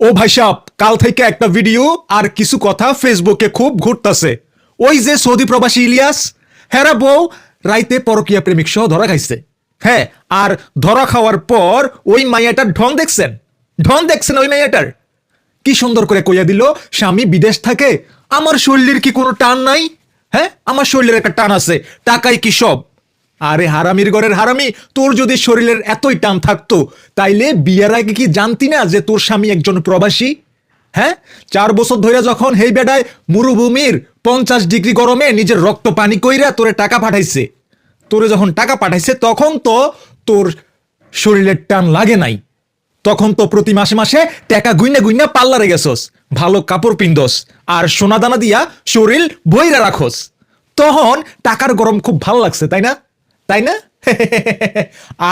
ও ভাই সাহেব, কাল থেকে একটা ভিডিও আর কিছু কথা ফেসবুকে খুব ঘুরতাছে। ওই যে সৌদি প্রবাসী ইলিয়াস, হ্যাঁ বউ রাইতে পরকীয়া প্রেমিক সহ ধরা খাইছে। হ্যাঁ, আর ধরা খাওয়ার পর ওই মাইয়াটার ঢং দেখছেন ওই মাইয়াটার। কি সুন্দর করে কইয়া দিল স্বামী বিদেশ থাকে, আমার শরীরের কি কোনো টান নাই? হ্যাঁ, আমার শরীরের একটা টান আছে, টাকাই কি সব? আরে হারামির ঘরের হারামি, তোর যদি শরীরের এতই টান থাকতো তাইলে বিয়ের আগে কি জানতি না যে তোর স্বামী একজন প্রবাসী? হ্যাঁ, 4 বছর ধরে যখন হেই বেডায় মরুভূমির 50 ডিগ্রি গরমে নিজের রক্ত পানি কইরা তোরে টাকা পাঠাইছে, তোরে যখন টাকা পাঠাইছে তখন তো তোর শরীরের টান লাগে নাই। তখন তো প্রতি মাসে মাসে টাকা গুইনা গুইনা পাল্লারে গেছস, ভালো কাপড় পিন্দস আর সোনা দানা দিয়া শরীর বইরা রাখোস। তখন টাকার গরম খুব ভালো লাগছে, তাই না? তাই না?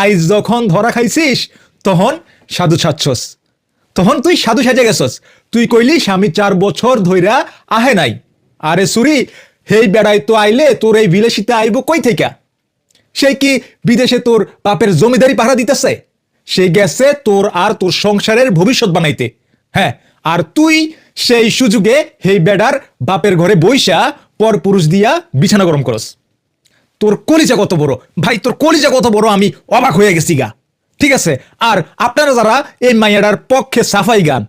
আইজ যখন ধরা খাইছিস তখন সাধু সাজছস, তখন তুই সাধু সাজে গেছস। তুই কইলি স্বামী 4 বছর ধইরা আহে নাই। আরে সুরি, হেই বেড়াই তো আইলে তোর এই বিলাসিতা আইব কই থেকে? সে কি বিদেশে তোর বাপের জমিদারি পাহারা দিতেছে? সে গেছে তোর আর তোর সংসারের ভবিষ্যৎ বানাইতে। হ্যাঁ, আর তুই সেই সুযোগে হেই বেড়ার বাপের ঘরে বইসা পর পুরুষ দিয়া বিছানা গরম করস। তোর কলিজা কত বড় ভাই, তোর কলিজা কত বড়, আমি অবাক হয়ে গেছি গা। ঠিক আছে, আর আপনারা যারা এই মাইয়াটার পক্ষে সাফাই গান,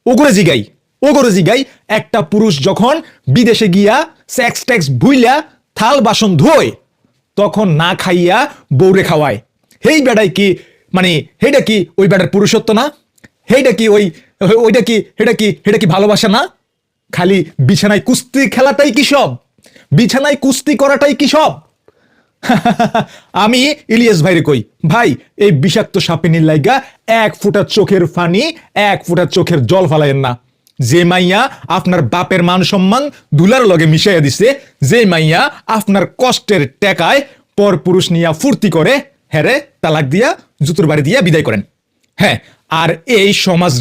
ওগরে জিগাই একটা পুরুষ যখন বিদেশে গিয়া সেক্স ট্যাক্স ভুইলা থাল বাসন ধোয় তখন না খাইয়া বউরে খাওয়ায়। হেই বেড়াই কি মানে হেটা কি ওই বেড়ার পুরুষত্ব না? হেটা কি হেটা কি ভালোবাসা না? খালি বিছানায় কুস্তি খেলাটাই কি সব? বিছানায় কুস্তি করাটাই কি সব? আমি ইলিয়াস ভাইরে কই, ভাই এই বিষাক্ত সাপিনীর লাইগা 1 ফুটা চোখের ফানি, 1 ফুটা চোখের জল ফালাইয়েন না। যে মাইয়া আপনার বাপের মান সম্মান দুলার লগে মিশাইয়া দিছে, যে মাইয়া আপনার কষ্টের টেকায় পর পুরুষ নিয়া ফুর্তি করে, হ্যারে তালাক দিয়া জুতোর বাড়ি দিয়া বিদায় করেন। হ্যাঁ, আর এই সমাজ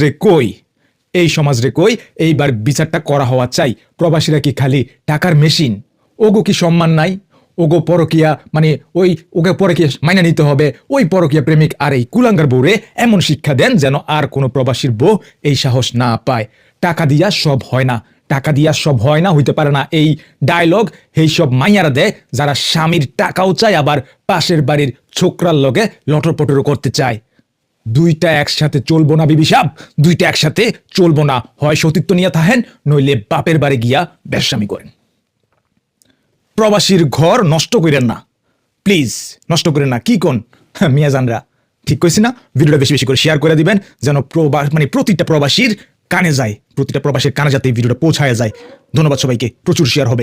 রে কই এইবার বিচারটা করা হওয়া চাই। প্রবাসীরা কি খালি টাকার মেশিন? ওগো কি সম্মান নাই? ওগো পরকিয়া মানে ওকে পরকিয়া মাইনা নিতে হবে। ওই পরকিয়া প্রেমিক আর এই কুলাঙ্গার বউরে এমন শিক্ষা দেন যেন আর কোনো প্রবাসীর বউ এই সাহস না পায়। টাকা দিয়া সব হয় না, হইতে পারে না, এই ডায়লগ এই সব মাইয়ারা দেয় যারা স্বামীর টাকাও চায় আবার পাশের বাড়ির ছোকরার লগে লটরপটরও করতে চায়। দুইটা একসাথে চলবো না বিবি সাহেব, দুইটা একসাথে চলবো না। হয় সতীত্ব নিয়ে থাকেন, নইলে বাপের বাড়ি গিয়া বেশ্যামি করেন। প্রবাসীর ঘর নষ্ট করেন না, প্লিজ নষ্ট করেন না। কি কোন মিয়া জানরা, ঠিক কইছি না? ভিডিওটা বেশি বেশি করে শেয়ার করে দিবেন যেন প্রতিটা প্রবাসীর কানে যায়, প্রতিটা প্রবাসীর কানে যাতে এই ভিডিওটা পৌঁছায় যায়। ধন্যবাদ সবাইকে, প্রচুর শেয়ার হবে।